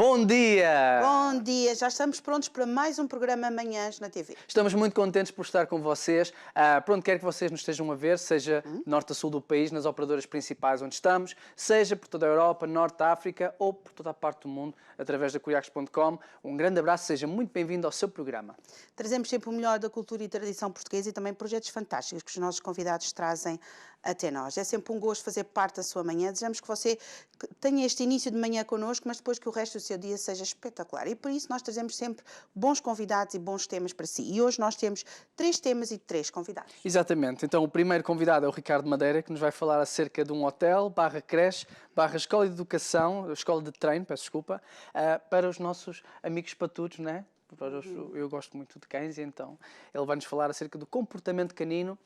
Bom dia! Bom dia, já estamos prontos para mais um programa Amanhãs na TV. Estamos muito contentes por estar com vocês. Por onde quer que vocês nos estejam a ver, seja norte a sul do país, nas operadoras principais onde estamos, seja por toda a Europa, norte da África ou por toda a parte do mundo, através da curiacos.com. Um grande abraço, seja muito bem-vindo ao seu programa. Trazemos sempre o melhor da cultura e tradição portuguesa e também projetos fantásticos que os nossos convidados trazem até nós. É sempre um gosto fazer parte da sua manhã. Desejamos que você tenha este início de manhã connosco, mas depois que o resto do seu dia seja espetacular. E por isso nós trazemos sempre bons convidados e bons temas para si. E hoje nós temos 3 temas e 3 convidados. Exatamente. Então o primeiro convidado é o Ricardo Madeira, que nos vai falar acerca de um hotel, /creche, /escola de educação, escola de treino, peço desculpa, para os nossos amigos patudos, né? Eu gosto muito de cães, e então ele vai-nos falar acerca do comportamento canino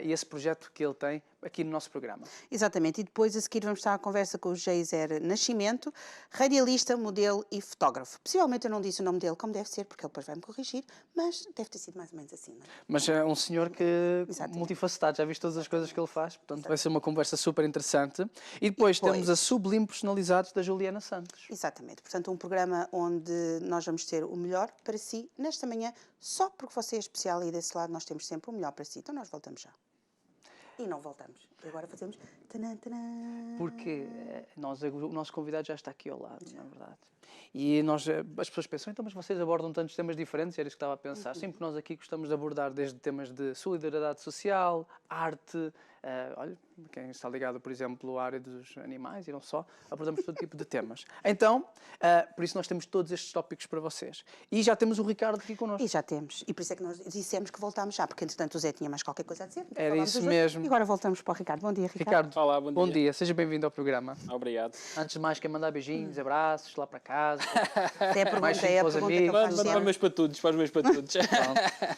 e esse projeto que ele tem aqui no nosso programa. Exatamente, e depois a seguir vamos estar à conversa com o Geiser Nascimento, radialista, modelo e fotógrafo. Possivelmente eu não disse o nome dele como deve ser, porque ele depois vai-me corrigir, mas deve ter sido mais ou menos assim, não é? Mas é um senhor que Exatamente. multifacetado, já viste todas as coisas que ele faz, portanto vai ser uma conversa super interessante. E depois temos a Sublime Personalizados da Juliana Santos. Exatamente, portanto um programa onde nós vamos ter o melhor para si nesta manhã, só porque você é especial e desse lado nós temos sempre o melhor para si. Então nós voltamos já. E não voltamos. E agora fazemos... Tanã, tanã. Porque o nosso convidado já está aqui ao lado, na verdade. E as pessoas pensam, então, mas vocês abordam tantos temas diferentes, era isso que estava a pensar. Sim, porque nós aqui gostamos de abordar desde temas de solidariedade social, arte, olha, quem está ligado, por exemplo, à área dos animais e não só, abordamos todo tipo de temas. Então, por isso nós temos todos estes tópicos para vocês. E já temos o Ricardo aqui connosco. E já temos. E por isso é que nós dissemos que voltámos já, porque entretanto o Zé tinha mais qualquer coisa a dizer. Era isso mesmo. E agora voltamos para o Ricardo. Bom dia, Ricardo. Ricardo, olá, bom dia. Bom dia, seja bem-vindo ao programa. Obrigado. Antes de mais, quer mandar beijinhos, abraços, lá para casa. Até a pergunta Mais é a simples pergunta amigos. que eu faço Para os sempre. meus patudos, para os meus patudos.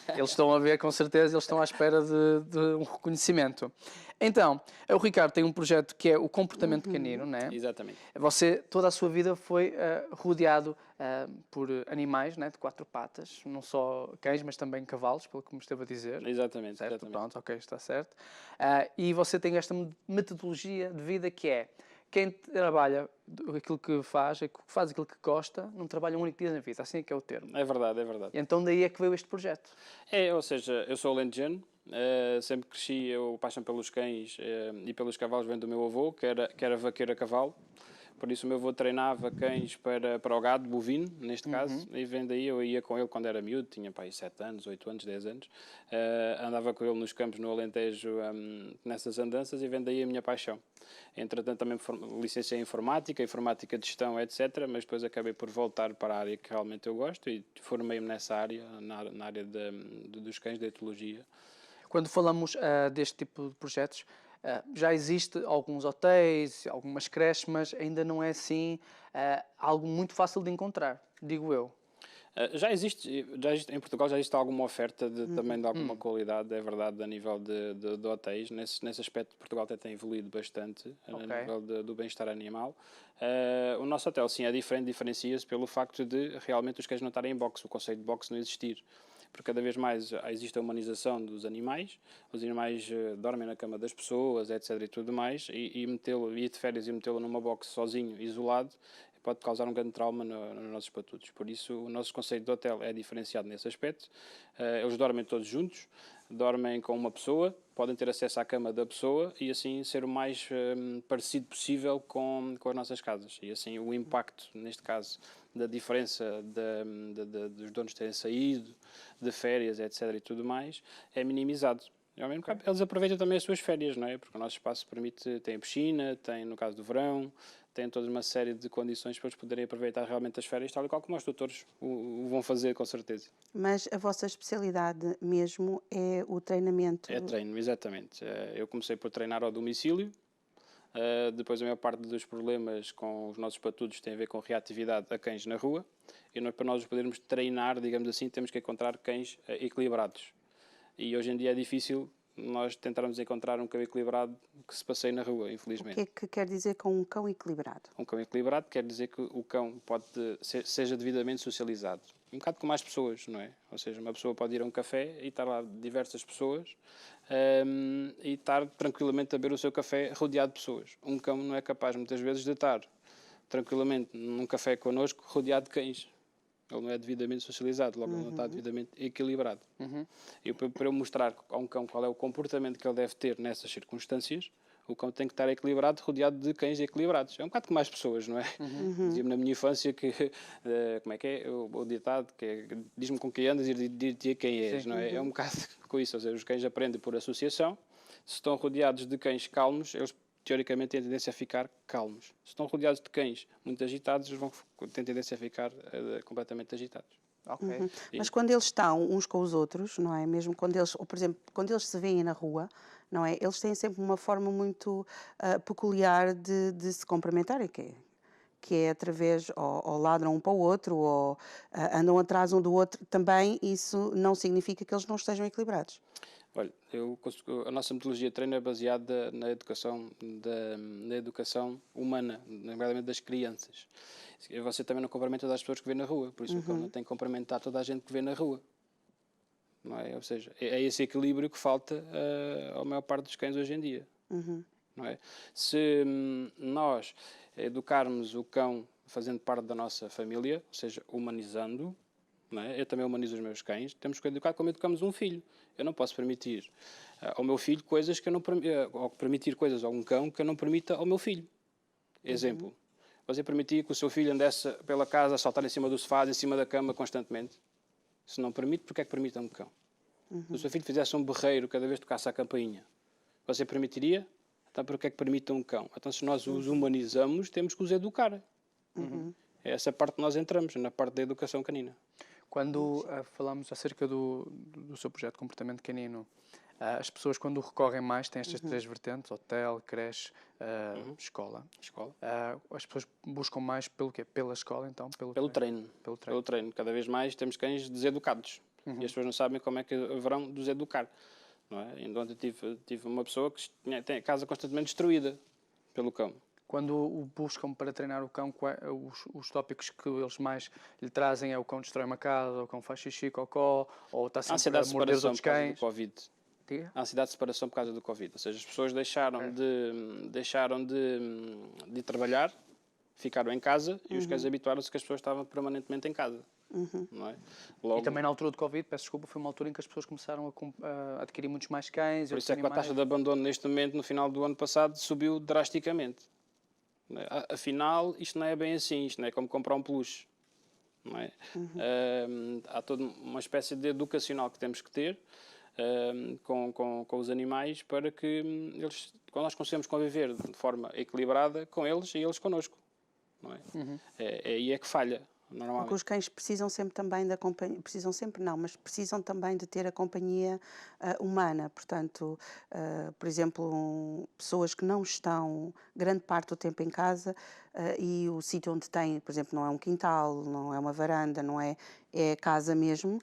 Eles estão a ver, com certeza, eles estão à espera de um reconhecimento. Então, o Ricardo tem um projeto que é o comportamento canino, não é? Exatamente. Você, toda a sua vida, foi rodeado por animais, né, de 4 patas, não só cães, mas também cavalos, pelo que me esteve a dizer. Exatamente, Certo? exatamente. Pronto, ok, está certo. E você tem esta metodologia de vida que é quem trabalha aquilo que faz aquilo que gosta, não trabalha um único dia na vida, assim é que é o termo. É verdade, é verdade. E então daí é que veio este projeto. Ou seja, eu sou alentejano, sempre cresci, eu paixão pelos cães e pelos cavalos vem do meu avô, que era vaqueiro a cavalo. Por isso o meu avô treinava cães para o gado bovino, neste caso, e vem daí, eu ia com ele quando era miúdo, tinha pá, 7 anos, 8 anos, 10 anos, andava com ele nos campos no Alentejo nessas andanças e vem daí a minha paixão. Entretanto também licenciei em informática de gestão, etc, mas depois acabei por voltar para a área que realmente eu gosto e formei-me nessa área, na área dos cães, da etologia. Quando falamos deste tipo de projetos, já existe alguns hotéis, algumas creches, mas ainda não é assim algo muito fácil de encontrar, digo eu. Já existe, em Portugal já existe alguma oferta também de alguma qualidade, é verdade, a nível de hotéis. Nesse aspecto, Portugal até tem evoluído bastante, a nível do bem-estar animal. O nosso hotel, sim, é diferente, diferencia-se pelo facto de realmente os cães não estarem em boxe, o conceito de boxe não existir. Porque cada vez mais existe a humanização dos animais, os animais dormem na cama das pessoas, etc. e tudo mais, e ir de férias e metê-lo numa box sozinho, isolado, pode causar um grande trauma nos nossos patudos. Por isso, o nosso conceito de hotel é diferenciado nesse aspecto. Eles dormem todos juntos, dormem com uma pessoa, podem ter acesso à cama da pessoa e assim ser o mais parecido possível com as nossas casas. E assim o impacto, neste caso, da diferença dos donos terem saído de férias, etc. e tudo mais, é minimizado. E ao mesmo tempo, eles aproveitam também as suas férias, não é? Porque o nosso espaço permite, tem a piscina, tem, no caso do verão, tem toda uma série de condições para eles poderem aproveitar realmente as férias, tal e qual como os tutores o vão fazer, com certeza. Mas a vossa especialidade mesmo é o treinamento? É treino, exatamente. Eu comecei por treinar ao domicílio, depois a maior parte dos problemas com os nossos patudos tem a ver com reatividade a cães na rua, e para nós podermos treinar, digamos assim, temos que encontrar cães equilibrados. E hoje em dia é difícil nós tentarmos encontrar um cão equilibrado que se passeie na rua, infelizmente. O que é que quer dizer com um cão equilibrado? Um cão equilibrado quer dizer que o cão seja devidamente socializado. Um bocado com mais pessoas, não é? Ou seja, uma pessoa pode ir a um café e estar lá diversas pessoas e estar tranquilamente a beber o seu café rodeado de pessoas. Um cão não é capaz, muitas vezes, de estar tranquilamente num café connosco, rodeado de cães. Ele não é devidamente socializado, logo não está devidamente equilibrado. E para eu mostrar a um cão qual é o comportamento que ele deve ter nessas circunstâncias, o cão tem que estar equilibrado, rodeado de cães equilibrados. É um bocado como as pessoas, não é? Dizia-me na minha infância que, como é que é, o ditado, que é, diz-me com quem andas e dir-te quem és, Sim. não é? É um bocado com isso, ou seja, os cães aprendem por associação. Se estão rodeados de cães calmos, eles teoricamente têm tendência a ficar calmos. Se estão rodeados de cães muito agitados, eles vão ter tendência a ficar completamente agitados. Ok. Mas quando eles estão uns com os outros, não é? Mesmo quando eles, ou por exemplo, quando eles se veem na rua, não é? Eles têm sempre uma forma muito peculiar de se cumprimentarem, que é através, ou ladram um para o outro, ou andam atrás um do outro. Também isso não significa que eles não estejam equilibrados. Olha, a nossa metodologia de treino é baseada na educação humana, nomeadamente das crianças. Você também não cumprimenta todas as pessoas que vê na rua, por isso o cão não tem que cumprimentar toda a gente que vê na rua. Não é? Ou seja, é esse equilíbrio que falta à maior parte dos cães hoje em dia. Não é? Se nós educarmos o cão fazendo parte da nossa família, ou seja, humanizando, não é? Eu também humanizo os meus cães, temos que educar como educamos um filho. Eu não posso permitir ao meu filho coisas que eu não ou permitir coisas a um cão que eu não permita ao meu filho. Exemplo, você permitir que o seu filho andasse pela casa a saltar em cima do sofá, em cima da cama constantemente? Se não permite, porque é que permite a um cão? Se o seu filho fizesse um berreiro cada vez que tocasse a campainha, você permitiria? Então, porque é que permite a um cão? Então, se nós os humanizamos, temos que os educar. É essa parte que nós entramos, na parte da educação canina. Quando falamos acerca do seu projeto de comportamento canino, as pessoas, quando recorrem mais, têm estas três vertentes: hotel, creche, escola. As pessoas buscam mais pelo quê? Pela escola, então? Pelo treino. Pelo treino. Cada vez mais temos cães deseducados. E as pessoas não sabem como é que haverão de os educar. Não é? Então, eu tive uma pessoa que tem a casa constantemente destruída pelo cão. Quando o buscam para treinar o cão, os tópicos que eles mais lhe trazem é o cão destrói uma casa, o cão faz xixi, cocó, ou está sempre a morder os outros cães. A ansiedade de separação por causa do Covid. Ou seja, as pessoas deixaram de trabalhar, ficaram em casa e os cães habituaram-se que as pessoas estavam permanentemente em casa. Não é? E também na altura do Covid, peço desculpa, foi uma altura em que as pessoas começaram a adquirir muitos mais cães. Por isso é que a taxa de abandono neste momento, no final do ano passado, subiu drasticamente. Afinal, isto não é bem assim, isto não é como comprar um peluche. Não é? Há toda uma espécie de educacional que temos que ter com os animais para que eles, quando nós conseguimos conviver de forma equilibrada com eles e eles connosco. Não é? Aí é que falha. Porque os cães precisam sempre também da companhia, precisam sempre não, mas precisam também de ter a companhia humana. Portanto, por exemplo, pessoas que não estão grande parte do tempo em casa e o sítio onde têm, por exemplo, não é um quintal, não é uma varanda, não é casa mesmo,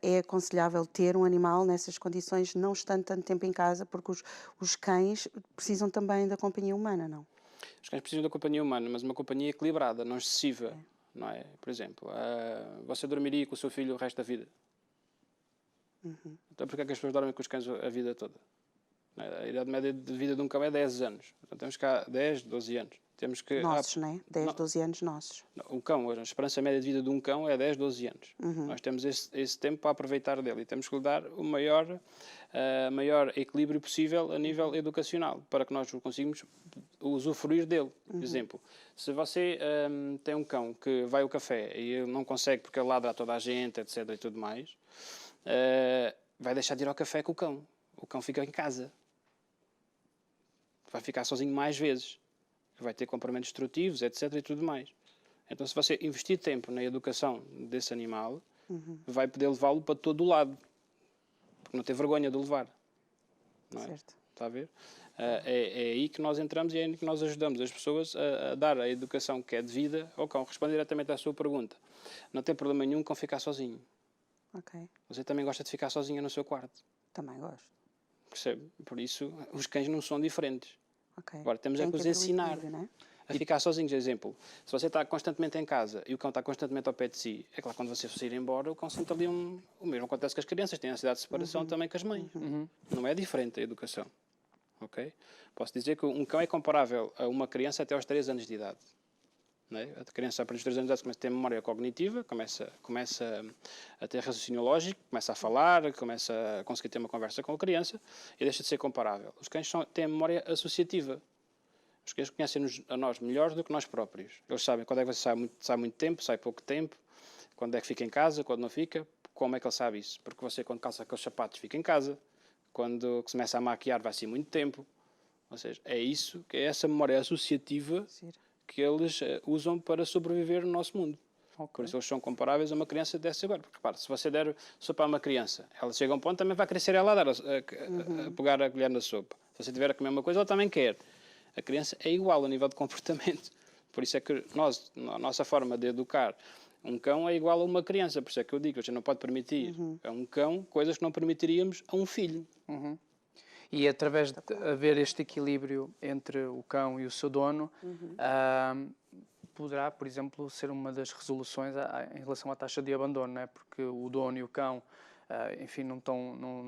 é aconselhável ter um animal nessas condições, não estando tanto tempo em casa, porque os cães precisam também da companhia humana, não? Os cães precisam da companhia humana, mas uma companhia equilibrada, não excessiva. Não é? Por exemplo, você dormiria com o seu filho o resto da vida? Então, porquê é que as pessoas dormem com os cães a vida toda? A idade média de vida de um cão é 10 anos. Então, temos cá 10, 12 anos. Temos que, nossos, não é? 10, 12 anos nossos. O cão, a esperança média de vida de um cão é 10, 12 anos. Nós temos esse tempo para aproveitar dele e temos que lhe dar o maior equilíbrio possível a nível educacional, para que nós conseguimos usufruir dele. Por exemplo, se você tem um cão que vai ao café e ele não consegue porque ele ladra a toda a gente, etc. e tudo mais, vai deixar de ir ao café com o cão. O cão fica em casa. Vai ficar sozinho mais vezes. Vai ter comportamentos destrutivos, etc. e tudo mais. Então, se você investir tempo na educação desse animal, vai poder levá-lo para todo o lado. Porque não tem vergonha de levar. Não é? Certo. Está a ver? É aí que nós entramos e é aí que nós ajudamos as pessoas a dar a educação que é devida ao cão. Responde diretamente à sua pergunta. Não tem problema nenhum com ficar sozinho. Ok. Você também gosta de ficar sozinha no seu quarto. Também gosto. Percebe? Por isso, os cães não são diferentes. Okay. Agora, temos que os ensinar a ficar sozinhos. Exemplo, se você está constantemente em casa e o cão está constantemente ao pé de si, é claro que quando você for sair embora, o cão sente ali o mesmo acontece com as crianças, têm ansiedade de separação também com as mães. Não é diferente a educação. Okay? Posso dizer que um cão é comparável a uma criança até aos 3 anos de idade. Não é? A criança, a partir dos 3 anos de idade, começa a ter memória cognitiva, começa a ter raciocínio lógico, começa a falar, começa a conseguir ter uma conversa com a criança e deixa de ser comparável. Os cães têm memória associativa. Os cães conhecem-nos a nós melhor do que nós próprios. Eles sabem quando é que você sai muito tempo, sai pouco tempo, quando é que fica em casa, quando não fica. Como é que ele sabe isso? Porque você, quando calça aqueles sapatos, fica em casa. Quando começa a maquiar, vai assim muito tempo. Ou seja, é isso, que é essa memória associativa que eles usam para sobreviver no nosso mundo. Por isso eles são comparáveis a uma criança dessa agora. Porque, repare, se você der sopa a uma criança, ela chega a um ponto, também vai crescer ela a dar, a pegar a colher na sopa. Se você tiver a comer uma coisa, ela também quer. A criança é igual a nível de comportamento. Por isso é que a nossa forma de educar um cão é igual a uma criança. Por isso é que eu digo, a gente não pode permitir a um cão coisas que não permitiríamos a um filho. E através de haver este equilíbrio entre o cão e o seu dono, poderá, por exemplo, ser uma das resoluções em relação à taxa de abandono, não é? Porque o dono e o cão, enfim, não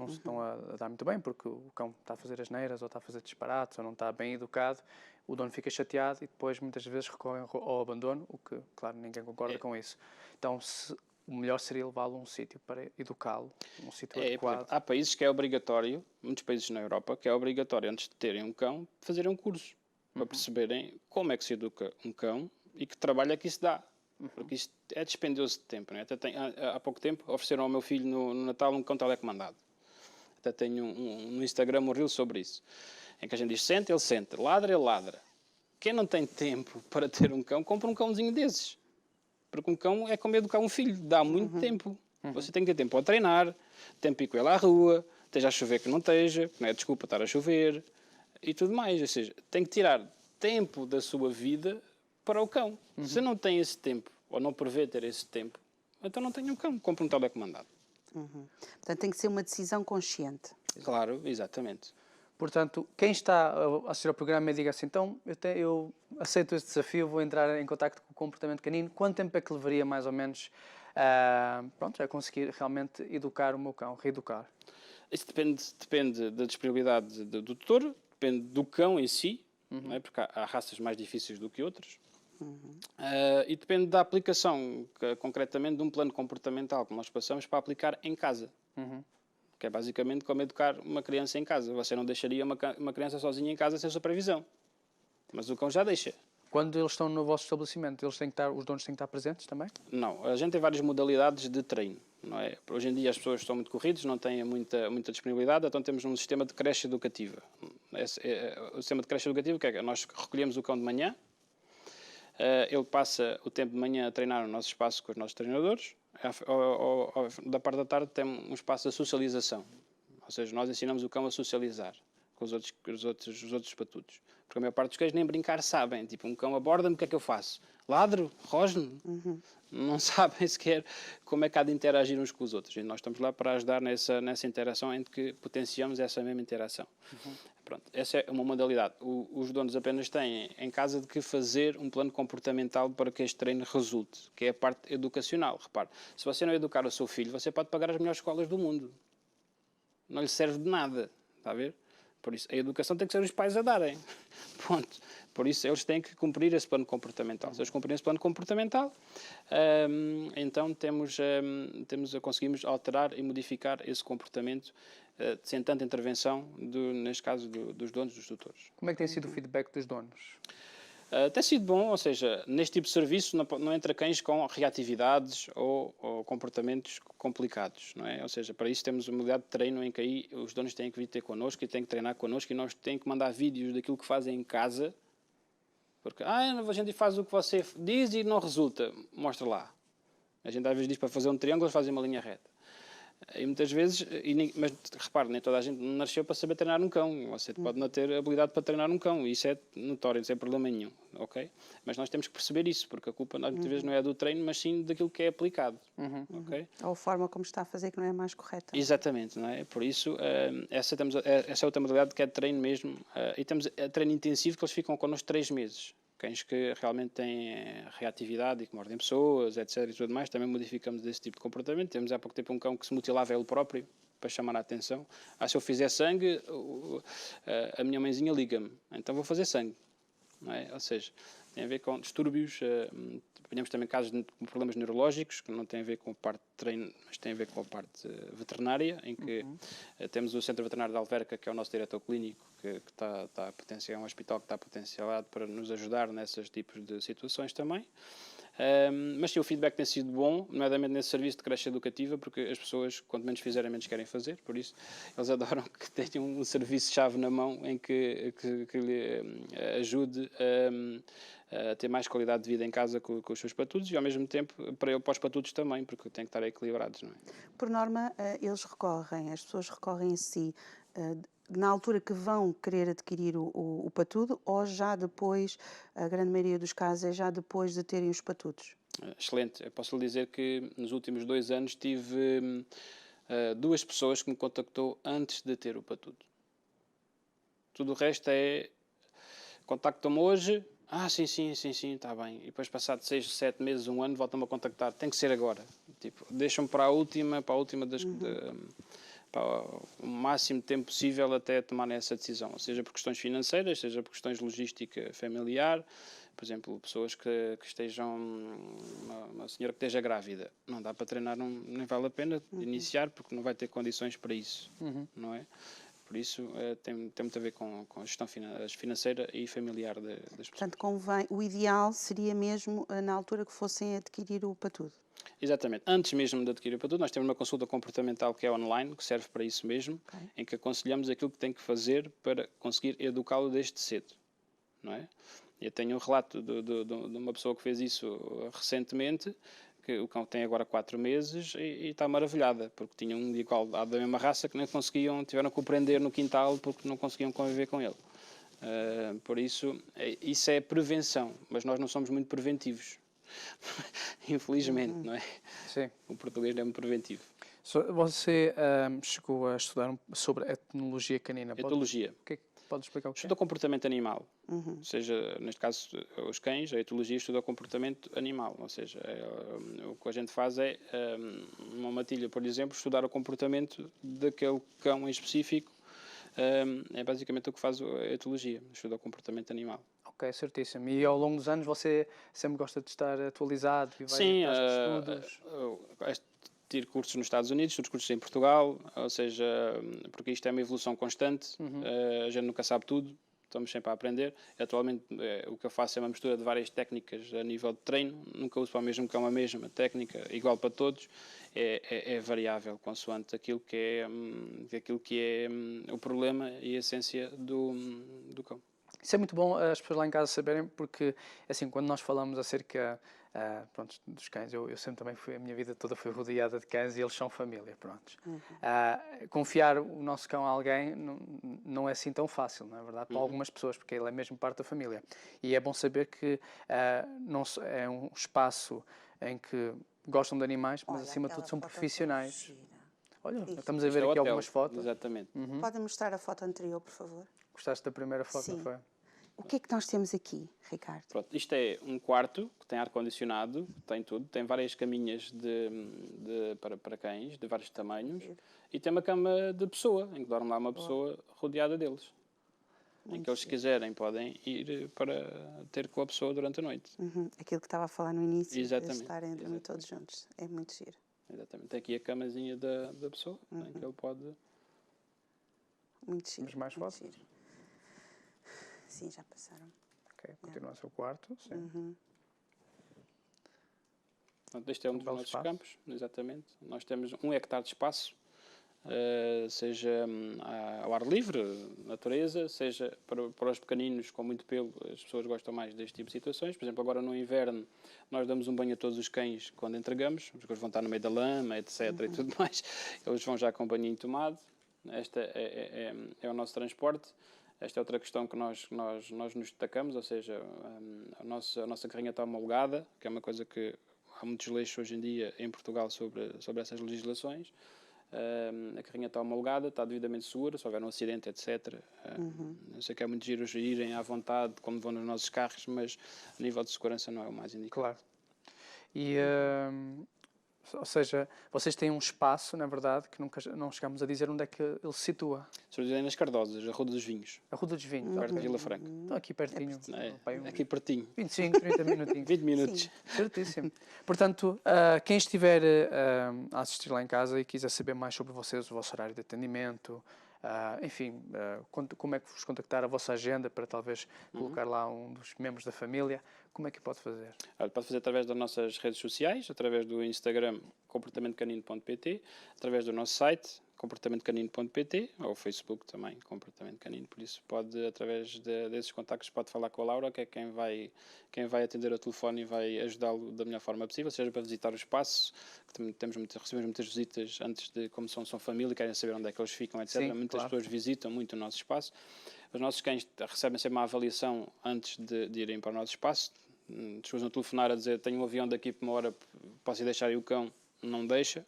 se estão a dar muito bem, porque o cão está a fazer asneiras, ou está a fazer disparates, ou não está bem educado, o dono fica chateado e depois muitas vezes recorre ao abandono, o que, claro, ninguém concorda com isso. Então, o melhor seria levá-lo a um sítio para educá-lo, um sítio adequado. Há países que é obrigatório, muitos países na Europa, que é obrigatório, antes de terem um cão, fazerem um curso, para perceberem como é que se educa um cão e que trabalho é que isso dá. Porque isto é dispendioso de tempo. Não é? Até há pouco tempo ofereceram ao meu filho no Natal um cão telecomandado. Até tenho no Instagram um reel sobre isso. Em que a gente diz, sente, ele sente, ladra, ele ladra. Quem não tem tempo para ter um cão, compra um cãozinho desses. Porque um cão é como educar um filho, dá muito tempo. Você tem que ter tempo para treinar, tempo para ir com ele à rua, esteja a chover que não esteja, não é desculpa estar a chover, e tudo mais. Ou seja, tem que tirar tempo da sua vida para o cão. Se não tem esse tempo, ou não prevê ter esse tempo, então não tenha um cão, compre um telecomandado. Portanto, tem que ser uma decisão consciente. Claro, exatamente. Portanto, quem está a assistir ao programa e diga assim, então eu aceito este desafio, vou entrar em contacto com o comportamento canino, quanto tempo é que levaria mais ou menos a conseguir realmente educar o meu cão, reeducar? Isso depende da disponibilidade do tutor, depende do cão em si, não é? Porque há raças mais difíceis do que outras. E depende da aplicação, concretamente, de um plano comportamental que nós passamos para aplicar em casa. Que é basicamente como educar uma criança em casa. Você não deixaria uma criança sozinha em casa sem supervisão. Mas o cão já deixa. Quando eles estão no vosso estabelecimento, os donos têm que estar presentes também? Não, a gente tem várias modalidades de treino. Não é? Hoje em dia as pessoas estão muito corridas, não têm muita disponibilidade, então temos um sistema de creche educativa. O sistema de creche educativa, que é que nós recolhemos o cão de manhã, ele passa o tempo de manhã a treinar no nosso espaço com os nossos treinadores. Da parte da tarde tem um espaço de socialização. Ou seja, nós ensinamos o cão a socializar com os outros patudos. Porque a maior parte dos cães nem brincar sabem. Tipo, um cão aborda-me, o que é que eu faço? Ladro? Rosno? Não sabem sequer como é que há de interagir uns com os outros. E nós estamos lá para ajudar nessa interação em que potenciamos essa mesma interação. Pronto, essa é uma modalidade. Os donos apenas têm em casa de que fazer um plano comportamental para que este treino resulte, que é a parte educacional. Repare, se você não educar o seu filho, você pode pagar as melhores escolas do mundo. Não lhe serve de nada, está a ver? Por isso, a educação tem que ser os pais a darem. Ponto. Por isso, eles têm que cumprir esse plano comportamental. Se eles cumprirem esse plano comportamental, então conseguimos alterar e modificar esse comportamento sem tanta intervenção, neste caso, dos donos, dos tutores. Como é que tem sido o feedback dos donos? Tem sido bom, ou seja, neste tipo de serviço não entra cães com reatividades ou comportamentos complicados, não é? Ou seja, para isso temos uma modalidade de treino em que aí os donos têm que vir ter connosco e têm que treinar connosco e nós temos que mandar vídeos daquilo que fazem em casa, porque a gente faz o que você diz e não resulta, mostra lá. A gente às vezes diz para fazer um triângulo, eles fazem uma linha reta. E muitas vezes, mas repare, nem toda a gente nasceu para saber treinar um cão. Você pode não ter habilidade para treinar um cão. Isso é notório, sem problema nenhum. Okay? Mas nós temos que perceber isso, porque a culpa muitas vezes não é do treino, mas sim daquilo que é aplicado. Okay? Ou a forma como está a fazer que não é mais correta. Exatamente, não é? Por isso, essa é outra modalidade que é de treino mesmo. E temos treino intensivo que eles ficam connosco 3 meses. Cães que realmente têm reatividade e que mordem pessoas, etc. e tudo mais, também modificamos esse tipo de comportamento. Temos há pouco tempo um cão que se mutilava ele próprio, para chamar a atenção. Se eu fizer sangue, a minha mãezinha liga-me, então vou fazer sangue. Não é? Ou seja, tem a ver com distúrbios, temos também casos de problemas neurológicos, que não têm a ver com a parte de treino, mas têm a ver com a parte veterinária, em que temos o Centro Veterinário de Alverca, que é o nosso diretor clínico, que está a potenciar, é um hospital que está potencialado para nos ajudar nesses tipos de situações também. Mas sim, o feedback tem sido bom, nomeadamente nesse serviço de creche educativa, porque as pessoas, quanto menos fizerem, menos querem fazer, por isso eles adoram que tenham um serviço-chave na mão em que lhe ajude a ter mais qualidade de vida em casa com os seus patudos e, ao mesmo tempo, para os patudos também, porque têm que estar equilibrados, não é? Por norma, as pessoas recorrem a si na altura que vão querer adquirir o patudo, ou já depois, a grande maioria dos casos, é já depois de terem os patudos? Excelente. Eu posso lhe dizer que nos últimos 2 anos tive 2 pessoas que me contactou antes de ter o patudo. Tudo o resto é contactam-me hoje, sim, está bem. E depois, passado 6, 7 meses, 1 ano, voltam-me a contactar. Tem que ser agora. Tipo, deixam-me para a última para o máximo de tempo possível até tomarem essa decisão. Seja por questões financeiras, seja por questões de logística familiar. Por exemplo, pessoas que estejam... Uma senhora que esteja grávida. Não dá para treinar, nem vale a pena iniciar, porque não vai ter condições para isso. Não é? Por isso, tem muito a ver com a gestão financeira e familiar das pessoas. Portanto, o ideal seria mesmo na altura que fossem adquirir o patudo. Exatamente. Antes mesmo de adquirir o patudo, nós temos uma consulta comportamental que é online, que serve para isso mesmo, em que aconselhamos aquilo que tem que fazer para conseguir educá-lo desde cedo. Não é? Eu tenho um relato de uma pessoa que fez isso recentemente, que o cão tem agora 4 meses e está maravilhada, porque tinha um igual da mesma raça que nem tiveram que o prender no quintal porque não conseguiam conviver com ele. Por isso, isso é prevenção, mas nós não somos muito preventivos. Infelizmente, não é? Sim. O português é muito preventivo. Você chegou a estudar sobre etnologia canina. Etologia. Pode explicar o que é? Estuda comportamento animal. Ou seja, neste caso, os cães, a etologia estuda o comportamento animal. Ou seja, o que a gente faz é, numa matilha, por exemplo, estudar o comportamento daquele cão em específico. É basicamente o que faz a etologia, estuda o comportamento animal. Ok, certíssimo. E ao longo dos anos você sempre gosta de estar atualizado e vai Sim, atrás de estudos? Tiro cursos nos Estados Unidos, tiro cursos em Portugal, ou seja, porque isto é uma evolução constante, a gente nunca sabe tudo, estamos sempre a aprender. Atualmente o que eu faço é uma mistura de várias técnicas a nível de treino, nunca uso para o mesmo cão a mesma técnica, igual para todos, é variável consoante aquilo que é o problema e a essência do cão. Isso é muito bom as pessoas lá em casa saberem, porque assim, quando nós falamos acerca dos cães, eu sempre também a minha vida toda foi rodeada de cães e eles são família, pronto. Confiar o nosso cão a alguém não é assim tão fácil, não é verdade? Para algumas pessoas, porque ele é mesmo parte da família. E é bom saber que não é um espaço em que gostam de animais, mas acima de tudo são profissionais. Olha, estamos a ver aqui algumas fotos. Exatamente. Pode mostrar a foto anterior, por favor? Gostaste da primeira foto, Sim. não foi? O que é que nós temos aqui, Ricardo? Pronto, isto é um quarto que tem ar-condicionado, tem tudo, tem várias caminhas para cães, de vários tamanhos, e tem uma cama de pessoa, em que dorme lá uma pessoa rodeada deles. Em que eles, se quiserem, podem ir para ter com a pessoa durante a noite. Aquilo que estava a falar no início, Exatamente. de estarem a dormir todos juntos. É muito giro. Exatamente. Tem aqui a camazinha da pessoa, em que ele pode... Muito giro. Temos mais fotos? Giro. Sim, já passaram. Ok, continua o seu quarto. Sim. Este é um dos nossos campos, exatamente. Nós temos 1 hectare de espaço, seja ao ar livre, natureza, seja para os pequeninos com muito pelo, as pessoas gostam mais deste tipo de situações. Por exemplo, agora no inverno, nós damos um banho a todos os cães quando entregamos, porque eles vão estar no meio da lama, etc. e tudo mais. Eles vão já com banho tomado. Este é o nosso transporte. Esta é outra questão que nós nos destacamos, ou seja, a nossa carrinha está homologada, que é uma coisa que há muitos leixos hoje em dia em Portugal sobre essas legislações. A carrinha está homologada, está devidamente segura, se houver um acidente, etc. Eu sei que é muito giro irem à vontade, como vão nos nossos carros, mas a nível de segurança não é o mais indicado. Claro. E Ou seja, vocês têm um espaço, na verdade, que nunca não chegamos a dizer onde é que ele se situa. Sobre nas Cardosas, a Rua dos Vinhos. A Rua dos Vinhos. Perto de Vila Franca. Então aqui pertinho. Aqui pertinho. 25, 30 minutinhos. 20 minutos. Sim. Certíssimo. Portanto, quem estiver a assistir lá em casa e quiser saber mais sobre vocês, o vosso horário de atendimento, enfim, como é que vos contactar, a vossa agenda para talvez colocar lá um dos membros da família, como é que pode fazer? Pode fazer através das nossas redes sociais, através do Instagram comportamentocanino.pt, através do nosso site comportamentocanino.pt ou Facebook também, Comportamento Canino. Por isso pode, através desses contactos, pode falar com a Laura, que é quem vai atender o telefone e vai ajudá-lo da melhor forma possível, seja para visitar o espaço, que recebemos muitas visitas antes de, como são família, querem saber onde é que eles ficam, etc. Sim, muitas pessoas visitam muito o nosso espaço. Os nossos cães recebem sempre uma avaliação antes de irem para o nosso espaço. Se usam a telefonar a dizer tenho um avião daqui por uma hora, posso ir deixar aí o cão, não deixa.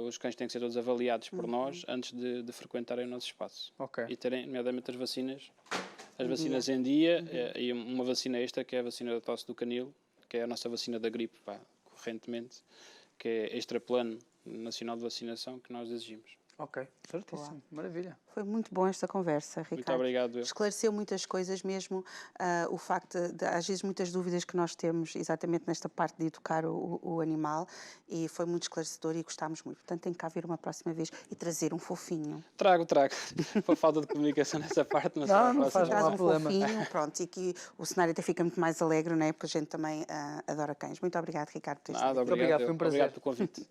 Os cães têm que ser todos avaliados por nós antes de frequentarem o nosso espaço. Ok. E terem, nomeadamente, as vacinas em dia e uma vacina extra, que é a vacina da tosse do canil, que é a nossa vacina da gripe, correntemente, que é extra plano nacional de vacinação que nós exigimos. Ok, certíssimo. Maravilha. Foi muito bom esta conversa, Ricardo. Muito obrigado. Esclareceu muitas coisas mesmo, o facto de, às vezes, muitas dúvidas que nós temos exatamente nesta parte de educar o animal, e foi muito esclarecedor e gostámos muito. Portanto, tem que cá vir uma próxima vez e trazer um fofinho. Trago. Por falta de comunicação nessa parte, mas não faz Traz um problema. fofinho, pronto, e que o cenário até fica muito mais alegre, não é? Porque a gente também adora cães. Muito obrigado, Ricardo, por ter Nada, estado aqui. Obrigado, foi um prazer. Obrigado pelo convite.